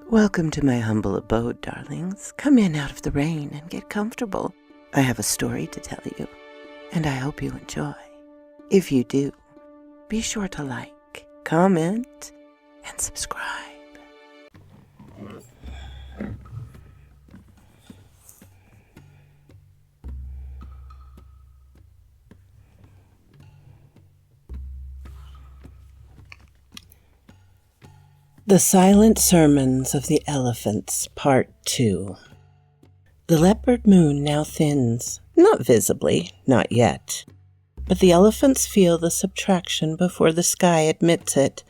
Welcome to my humble abode, darlings. Come in out of the rain and get comfortable. I have a story to tell you, and I hope you enjoy. If you do, be sure to like, comment, and subscribe. The Silent Sermons of the Elephants, Part 2. The leopard moon now thins, not visibly, not yet. But the elephants feel the subtraction before the sky admits it.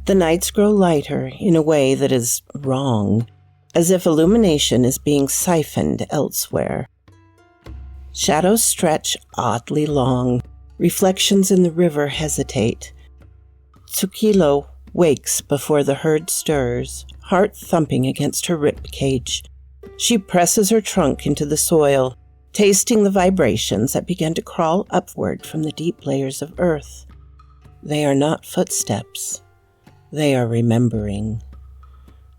The nights grow lighter in a way that is wrong, as if illumination is being siphoned elsewhere. Shadows stretch oddly long. Reflections in the river hesitate. Tsukilo wakes before the herd stirs, heart thumping against her rib cage. She presses her trunk into the soil, tasting the vibrations that begin to crawl upward from the deep layers of earth. They are not footsteps. They are remembering.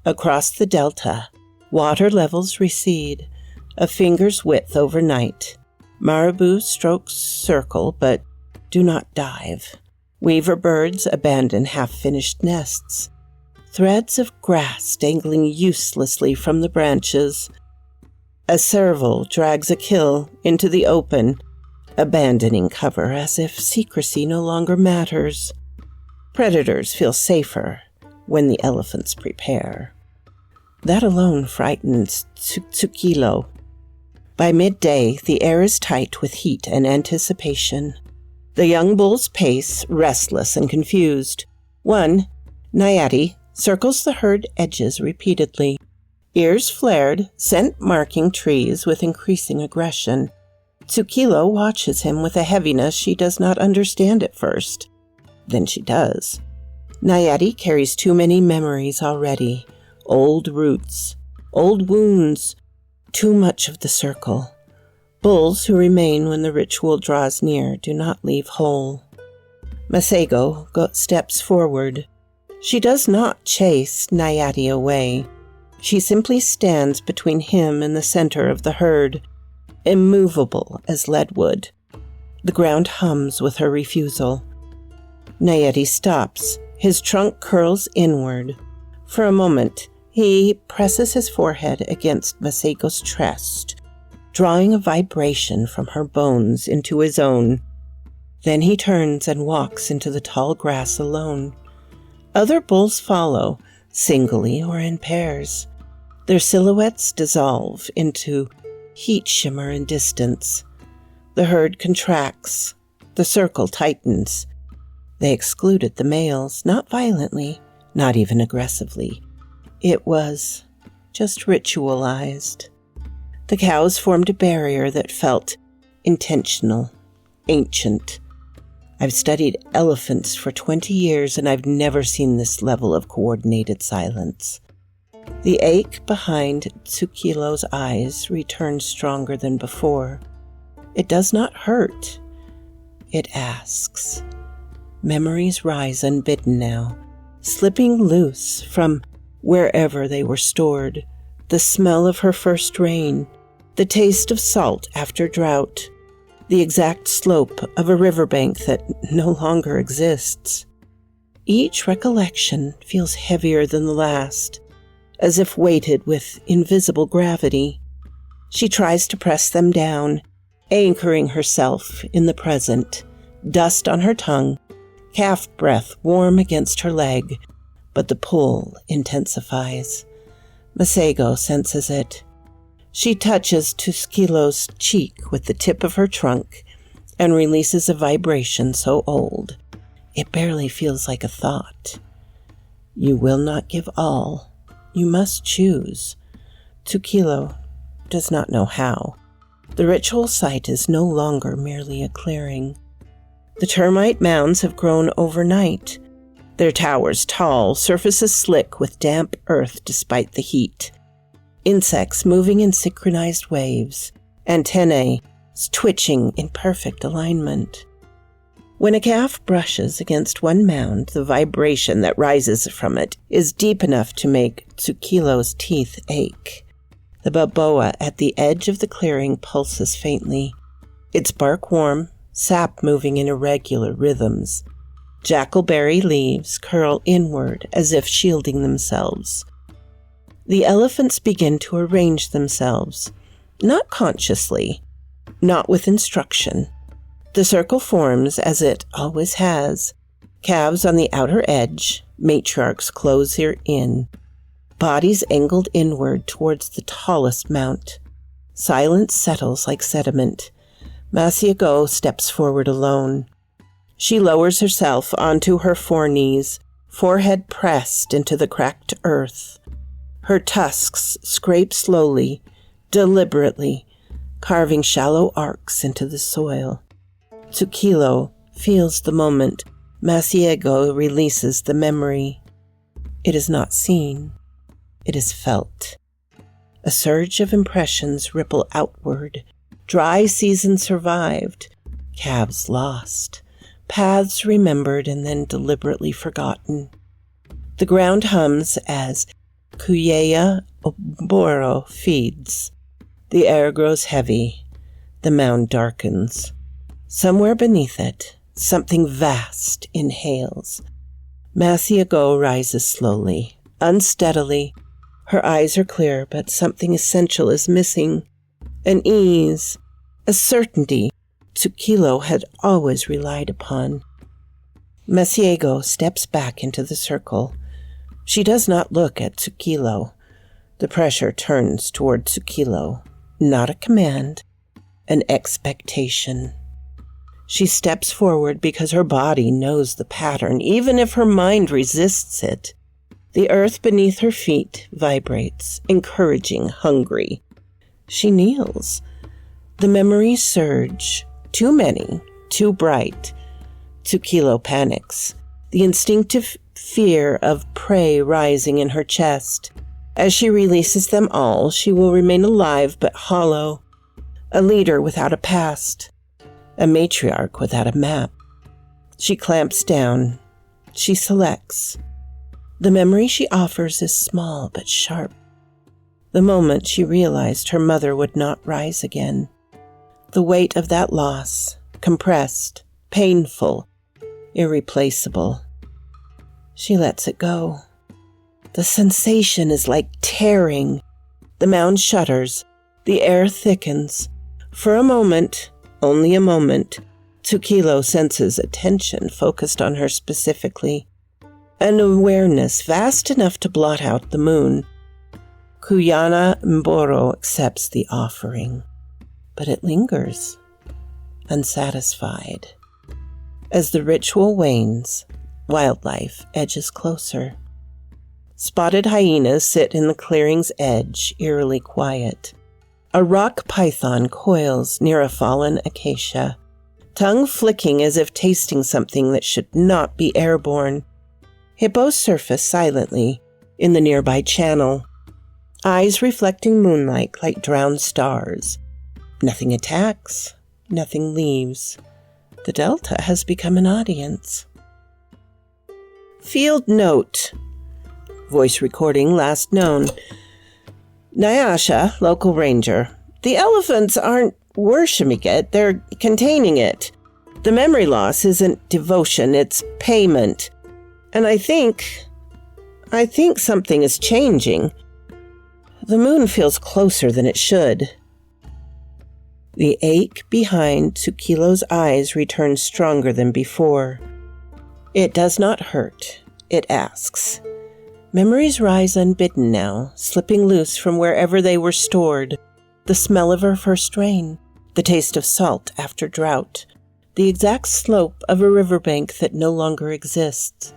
Across the delta, water levels recede, a finger's width overnight. Marabou strokes circle, but do not dive. Weaver birds abandon half-finished nests. Threads of grass dangling uselessly from the branches. A serval drags a kill into the open, abandoning cover as if secrecy no longer matters. Predators feel safer when the elephants prepare. That alone frightens Tsukilo. By midday, the air is tight with heat and anticipation. The young bulls pace, restless and confused. One, Nayati, circles the herd edges repeatedly. Ears flared, scent marking trees with increasing aggression. Tsukilo watches him with a heaviness she does not understand at first. Then she does. Nayati carries too many memories already. Old roots, old wounds, too much of the circle. Bulls who remain when the ritual draws near do not leave whole. Masego steps forward. She does not chase Nayati away. She simply stands between him and the center of the herd, immovable as leadwood. The ground hums with her refusal. Nayati stops. His trunk curls inward. For a moment, he presses his forehead against Masego's chest, drawing a vibration from her bones into his own. Then he turns and walks into the tall grass alone. Other bulls follow, singly or in pairs. Their silhouettes dissolve into heat shimmer and distance. The herd contracts. The circle tightens. They excluded the males, not violently, not even aggressively. It was just ritualized. The cows formed a barrier that felt intentional, ancient. I've studied elephants for 20 years, and I've never seen this level of coordinated silence. The ache behind Tsukilo's eyes returns stronger than before. It does not hurt. It asks. Memories rise unbidden now, slipping loose from wherever they were stored. The smell of her first rain, the taste of salt after drought, the exact slope of a riverbank that no longer exists. Each recollection feels heavier than the last, as if weighted with invisible gravity. She tries to press them down, anchoring herself in the present, dust on her tongue, calf breath warm against her leg, but the pull intensifies. Masego senses it. She touches Tsukilo's cheek with the tip of her trunk and releases a vibration so old, it barely feels like a thought. You will not give all. You must choose. Tsukilo does not know how. The ritual site is no longer merely a clearing. The termite mounds have grown overnight. Their towers tall, surfaces slick with damp earth despite the heat. Insects moving in synchronized waves, antennae twitching in perfect alignment. When a calf brushes against one mound, the vibration that rises from it is deep enough to make Tsukilo's teeth ache. The baboa at the edge of the clearing pulses faintly, its bark warm, sap moving in irregular rhythms. Jackalberry leaves curl inward as if shielding themselves. The elephants begin to arrange themselves, not consciously, not with instruction. The circle forms as it always has. Calves on the outer edge, matriarchs closer in. Bodies angled inward towards the tallest mount. Silence settles like sediment. Masiago steps forward alone. She lowers herself onto her foreknees, forehead pressed into the cracked earth. Her tusks scrape slowly, deliberately, carving shallow arcs into the soil. Tsukilo feels the moment Masiago releases the memory. It is not seen. It is felt. A surge of impressions ripple outward. Dry season survived. Calves lost. Paths remembered and then deliberately forgotten. The ground hums as Kuyeya Oboro feeds. The air grows heavy. The mound darkens. Somewhere beneath it, something vast inhales. Masiago rises slowly, unsteadily. Her eyes are clear, but something essential is missing. An ease, a certainty Tsukilo had always relied upon. Masiago steps back into the circle. She does not look at Tsukilo. The pressure turns toward Tsukilo. Not a command, an expectation. She steps forward because her body knows the pattern, even if her mind resists it. The earth beneath her feet vibrates, encouraging, hungry. She kneels. The memories surge. Too many, too bright. Tsukilo panics, the instinctive fear of prey rising in her chest. As she releases them all, she will remain alive but hollow, a leader without a past, a matriarch without a map. She clamps down. She selects. The memory she offers is small but sharp. The moment she realized her mother would not rise again. The weight of that loss, compressed, painful, irreplaceable. She lets it go. The sensation is like tearing. The mound shudders. The air thickens. For a moment, only a moment, Tsukilo senses attention focused on her specifically. An awareness vast enough to blot out the moon. Kuyana Mboro accepts the offering. But it lingers, unsatisfied. As the ritual wanes, wildlife edges closer. Spotted hyenas sit in the clearing's edge, eerily quiet. A rock python coils near a fallen acacia, tongue flicking as if tasting something that should not be airborne. Hippos surface silently in the nearby channel, eyes reflecting moonlight like drowned stars. Nothing attacks, nothing leaves. The delta has become an audience. Field note. Voice recording last known. Nyasha, local ranger. The elephants aren't worshiping it, they're containing it. The memory loss isn't devotion, it's payment. And I think something is changing. The moon feels closer than it should. The ache behind Tsukilo's eyes returns stronger than before. It does not hurt. It asks. Memories rise unbidden now, slipping loose from wherever they were stored. The smell of her first rain, the taste of salt after drought, the exact slope of a riverbank that no longer exists.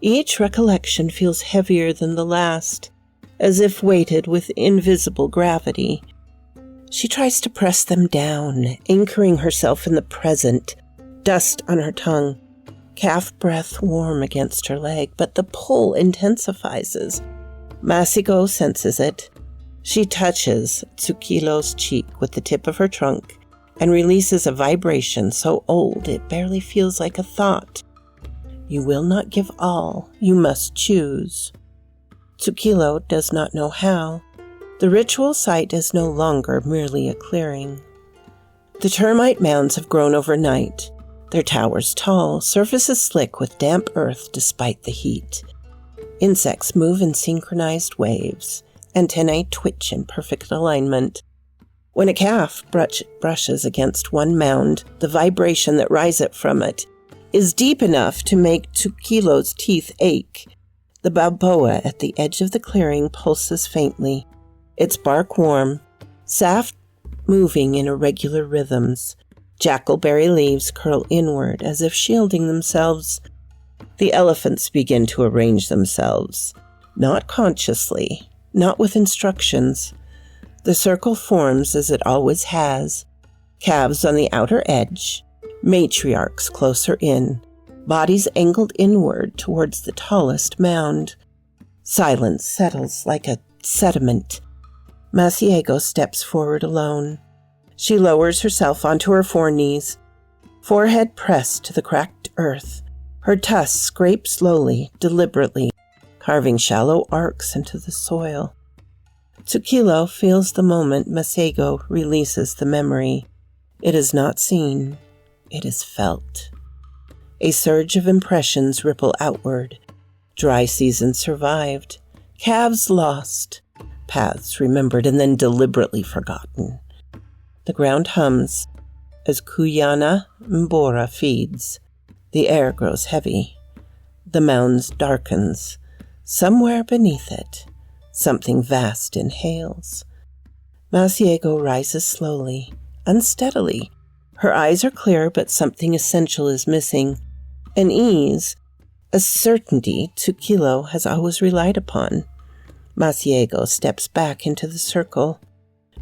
Each recollection feels heavier than the last, as if weighted with invisible gravity. She tries to press them down, anchoring herself in the present, dust on her tongue, calf breath warm against her leg, but the pull intensifies. Masiago senses it. She touches Tsukilo's cheek with the tip of her trunk, and releases a vibration so old it barely feels like a thought. You will not give all, you must choose. Tsukilo does not know how. The ritual site is no longer merely a clearing. The termite mounds have grown overnight, their towers tall, surfaces slick with damp earth despite the heat. Insects move in synchronized waves, antennae twitch in perfect alignment. When a calf brushes against one mound, the vibration that rises from it is deep enough to make Tsukilo's teeth ache. The balboa at the edge of the clearing pulses faintly, its bark warm, sap moving in irregular rhythms. Jackalberry leaves curl inward as if shielding themselves. The elephants begin to arrange themselves, not consciously, not with instructions. The circle forms as it always has, calves on the outer edge, matriarchs closer in, bodies angled inward towards the tallest mound. Silence settles like a sediment. Masiego steps forward alone. She lowers herself onto her foreknees, forehead pressed to the cracked earth. Her tusks scrape slowly, deliberately, carving shallow arcs into the soil. Tsukilo feels the moment Masiego releases the memory. It is not seen, it is felt. A surge of impressions ripple outward. Dry seasons survived, calves lost, paths remembered and then deliberately forgotten. The ground hums as Kuyana Mbora feeds. The air grows heavy. The mounds darkens. Somewhere beneath it, something vast inhales. Masiego rises slowly, unsteadily. Her eyes are clear, but something essential is missing. An ease, a certainty Tsukilo has always relied upon. Masiego steps back into the circle.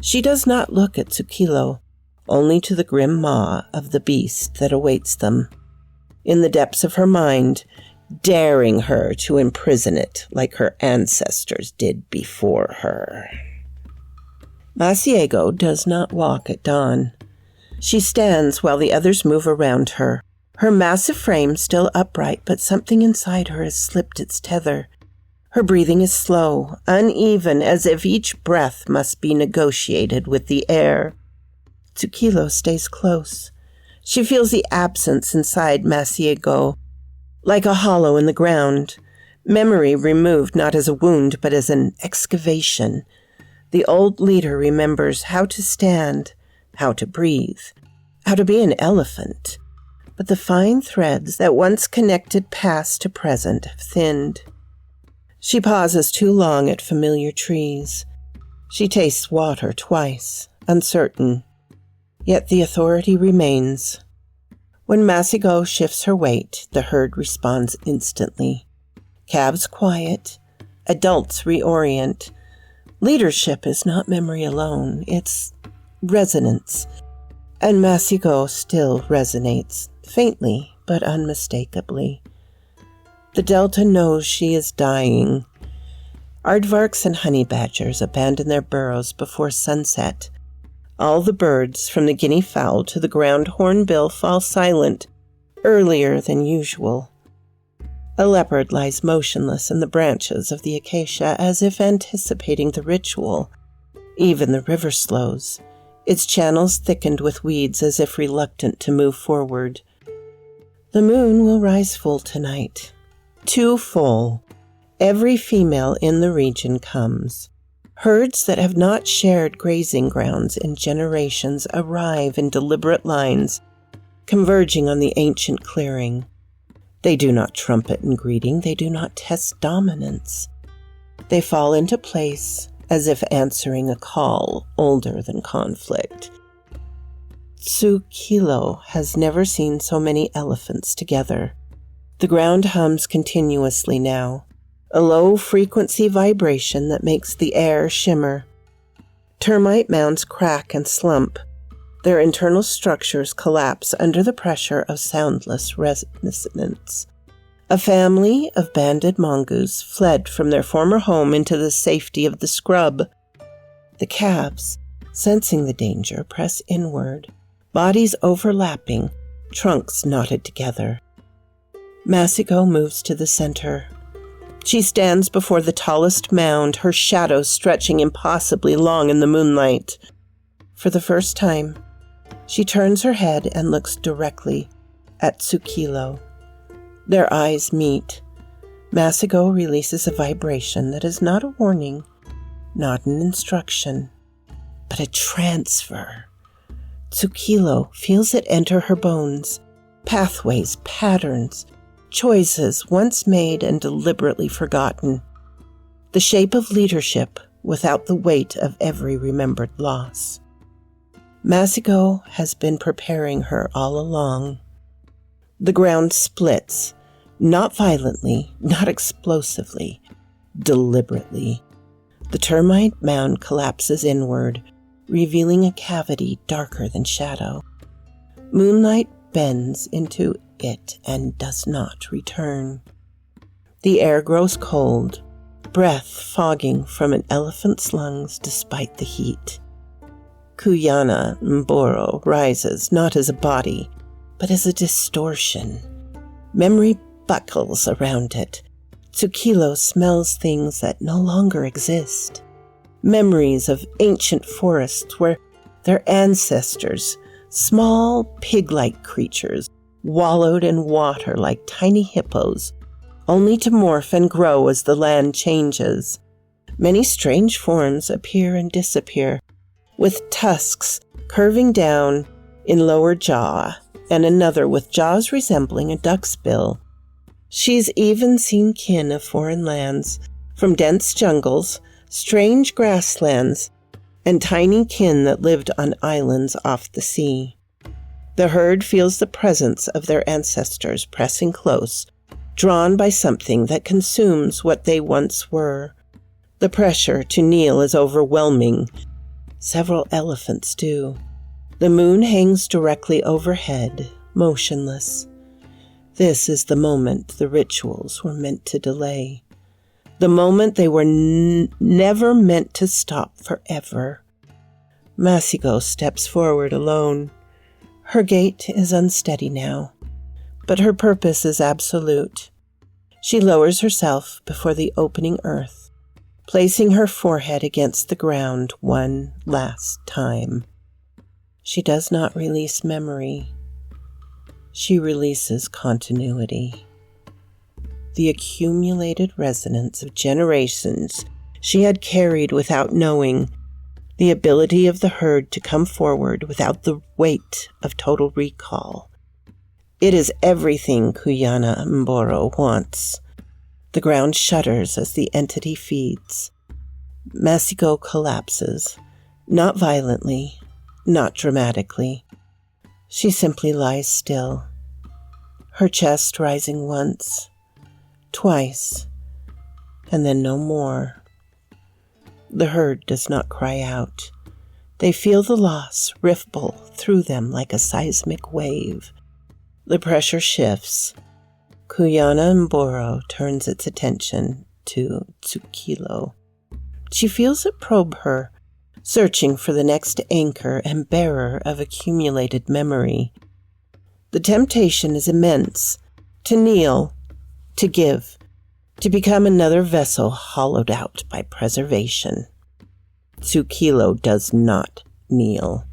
She does not look at Tsukilo, only to the grim maw of the beast that awaits them. In the depths of her mind, daring her to imprison it like her ancestors did before her. Masiego does not walk at dawn. She stands while the others move around her, her massive frame still upright, but something inside her has slipped its tether. Her breathing is slow, uneven, as if each breath must be negotiated with the air. Tsukilo stays close. She feels the absence inside Masiego, like a hollow in the ground, memory removed not as a wound but as an excavation. The old leader remembers how to stand, how to breathe, how to be an elephant. But the fine threads that once connected past to present have thinned. She pauses too long at familiar trees. She tastes water twice, uncertain. Yet the authority remains. When Masiego shifts her weight, the herd responds instantly. Calves quiet, adults reorient. Leadership is not memory alone, it's resonance. And Masiego still resonates, faintly but unmistakably. The Delta knows she is dying. Aardvarks and honey badgers abandon their burrows before sunset. All the birds, from the guinea fowl to the ground hornbill, fall silent earlier than usual. A leopard lies motionless in the branches of the acacia as if anticipating the ritual. Even the river slows, its channels thickened with weeds as if reluctant to move forward. The moon will rise full tonight. Too full. Every female in the region comes. Herds that have not shared grazing grounds in generations arrive in deliberate lines, converging on the ancient clearing. They do not trumpet in greeting, they do not test dominance. They fall into place as if answering a call older than conflict. Tsukilo has never seen so many elephants together. The ground hums continuously now, a low-frequency vibration that makes the air shimmer. Termite mounds crack and slump. Their internal structures collapse under the pressure of soundless resonance. A family of banded mongoose fled from their former home into the safety of the scrub. The calves, sensing the danger, press inward, bodies overlapping, trunks knotted together. Masiko moves to the center. She stands before the tallest mound, her shadow stretching impossibly long in the moonlight. For the first time, she turns her head and looks directly at Tsukilo. Their eyes meet. Masiko releases a vibration that is not a warning, not an instruction, but a transfer. Tsukilo feels it enter her bones, pathways, patterns, choices once made and deliberately forgotten. The shape of leadership without the weight of every remembered loss. Masiko has been preparing her all along. The ground splits, not violently, not explosively, deliberately. The termite mound collapses inward, revealing a cavity darker than shadow. Moonlight bends into it and does not return. The air grows cold, breath fogging from an elephant's lungs despite the heat. Kuyana Mboro rises not as a body, but as a distortion. Memory buckles around it. Tsukilo smells things that no longer exist. Memories of ancient forests where their ancestors, small pig-like creatures, wallowed in water like tiny hippos, only to morph and grow as the land changes. Many strange forms appear and disappear, with tusks curving down in lower jaw, and another with jaws resembling a duck's bill. She's even seen kin of foreign lands, from dense jungles, strange grasslands, and tiny kin that lived on islands off the sea. The herd feels the presence of their ancestors pressing close, drawn by something that consumes what they once were. The pressure to kneel is overwhelming. Several elephants do. The moon hangs directly overhead, motionless. This is the moment the rituals were meant to delay. The moment they were never meant to stop forever. Masiko steps forward alone. Her gait is unsteady now, but her purpose is absolute. She lowers herself before the opening earth, placing her forehead against the ground one last time. She does not release memory. She releases continuity. The accumulated resonance of generations she had carried without knowing, the ability of the herd to come forward without the weight of total recall. It is everything Kuyana Mboro wants. The ground shudders as the entity feeds. Masiko collapses, not violently, not dramatically. She simply lies still, her chest rising once, twice, and then no more. The herd does not cry out. They feel the loss ripple through them like a seismic wave. The pressure shifts. Kuyana Mboro turns its attention to Tsukilo. She feels it probe her, searching for the next anchor and bearer of accumulated memory. The temptation is immense, to kneel, to give, to become another vessel hollowed out by preservation. Tsukilo does not kneel.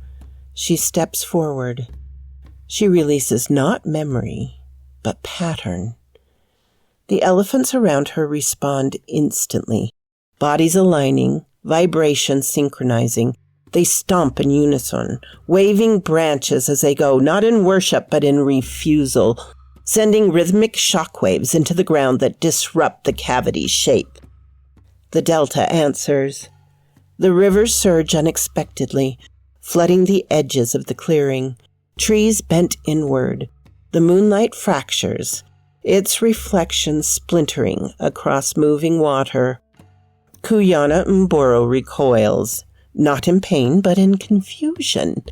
She steps forward. She releases not memory, but pattern. The elephants around her respond instantly, bodies aligning, vibrations synchronizing. They stomp in unison, waving branches as they go, not in worship but in refusal, sending rhythmic shockwaves into the ground that disrupt the cavity's shape. The delta answers. The rivers surge unexpectedly, flooding the edges of the clearing. Trees bent inward. The moonlight fractures, its reflection splintering across moving water. Kuyana Mboro recoils, not in pain but in confusion.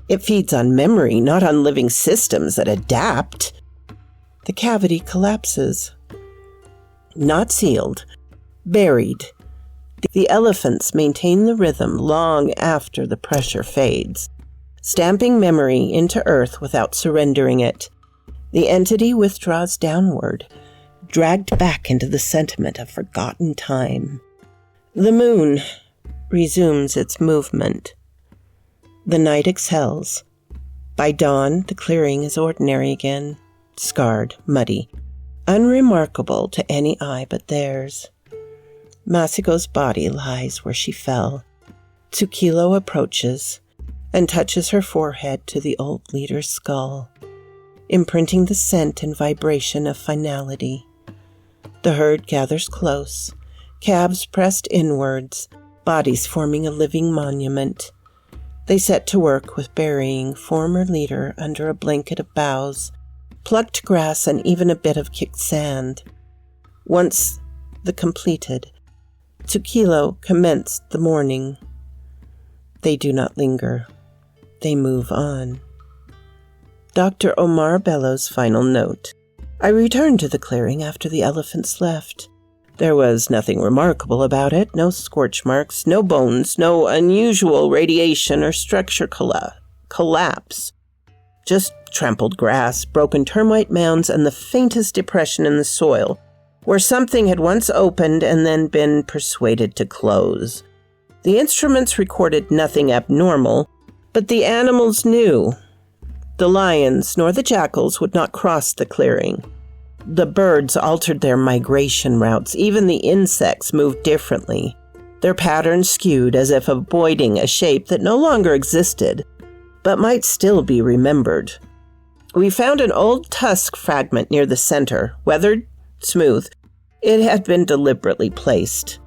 It feeds on memory, not on living systems that adapt. The cavity collapses. Not sealed, buried. The elephants maintain the rhythm long after the pressure fades. stamping memory into earth without surrendering it. The entity withdraws downward, dragged back into the sentiment of forgotten time. The moon resumes its movement. The night exhales. By dawn, the clearing is ordinary again, scarred, muddy, unremarkable to any eye but theirs. Masiko's body lies where she fell. Tsukilo approaches and touches her forehead to the old leader's skull, imprinting the scent and vibration of finality. The herd gathers close, calves pressed inwards, bodies forming a living monument. They set to work with burying former leader under a blanket of boughs, plucked grass, and even a bit of kicked sand. Once the completed, Tsukilo commenced the mourning. They do not linger. They move on. Dr. Omar Bello's final note. I returned to the clearing after the elephants left. There was nothing remarkable about it, no scorch marks, no bones, no unusual radiation or structure collapse. Just trampled grass, broken termite mounds, and the faintest depression in the soil, where something had once opened and then been persuaded to close. The instruments recorded nothing abnormal, but the animals knew. The lions nor the jackals would not cross the clearing. The birds altered their migration routes. Even the insects moved differently, their patterns skewed as if avoiding a shape that no longer existed, but might still be remembered. We found an old tusk fragment near the center, weathered, smooth. It had been deliberately placed.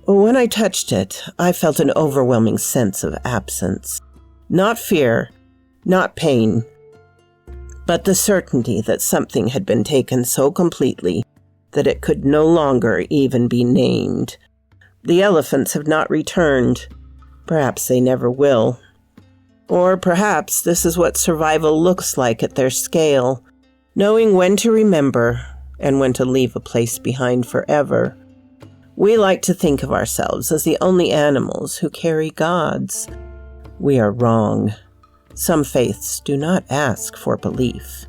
When I touched it, I felt an overwhelming sense of absence. Not fear, not pain, but the certainty that something had been taken so completely that it could no longer even be named. The elephants have not returned. Perhaps they never will. Or perhaps this is what survival looks like at their scale, knowing when to remember and when to leave a place behind forever. We like to think of ourselves as the only animals who carry gods. We are wrong. Some faiths do not ask for belief.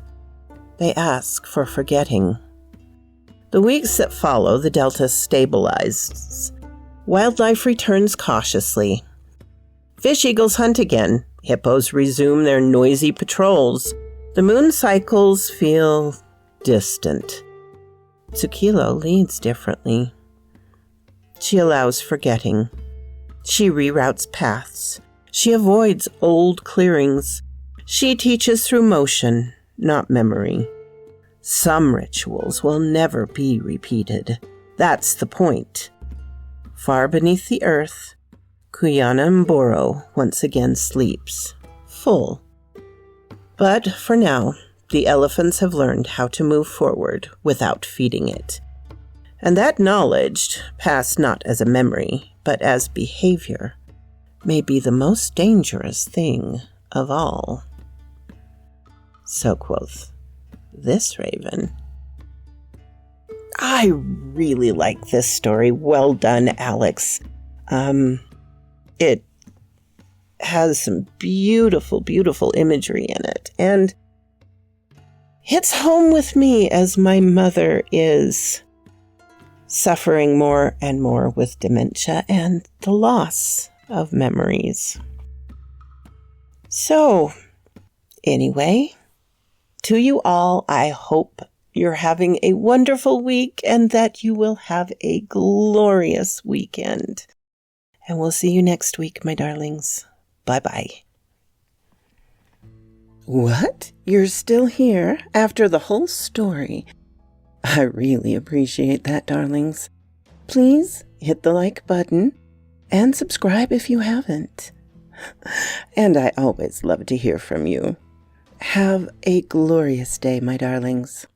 They ask for forgetting. The weeks that follow, the delta stabilizes. Wildlife returns cautiously. Fish eagles hunt again. Hippos resume their noisy patrols. The moon cycles feel distant. Tsukilo leads differently. She allows forgetting. She reroutes paths. She avoids old clearings. She teaches through motion, not memory. Some rituals will never be repeated. That's the point. Far beneath the earth, Kuyana Mboro once again sleeps, full. But for now, the elephants have learned how to move forward without feeding it. And that knowledge, passed not as a memory, but as behavior, may be the most dangerous thing of all. So quoth this raven. I really like this story. Well done, Alex. It has some beautiful, beautiful imagery in it, and hits home with me as my mother is suffering more and more with dementia and the loss of memories. So, anyway, to you all, I hope you're having a wonderful week and that you will have a glorious weekend. And we'll see you next week, my darlings. Bye-bye. What? You're still here after the whole story? I really appreciate that, darlings. Please hit the like button and subscribe if you haven't. And I always love to hear from you. Have a glorious day, my darlings.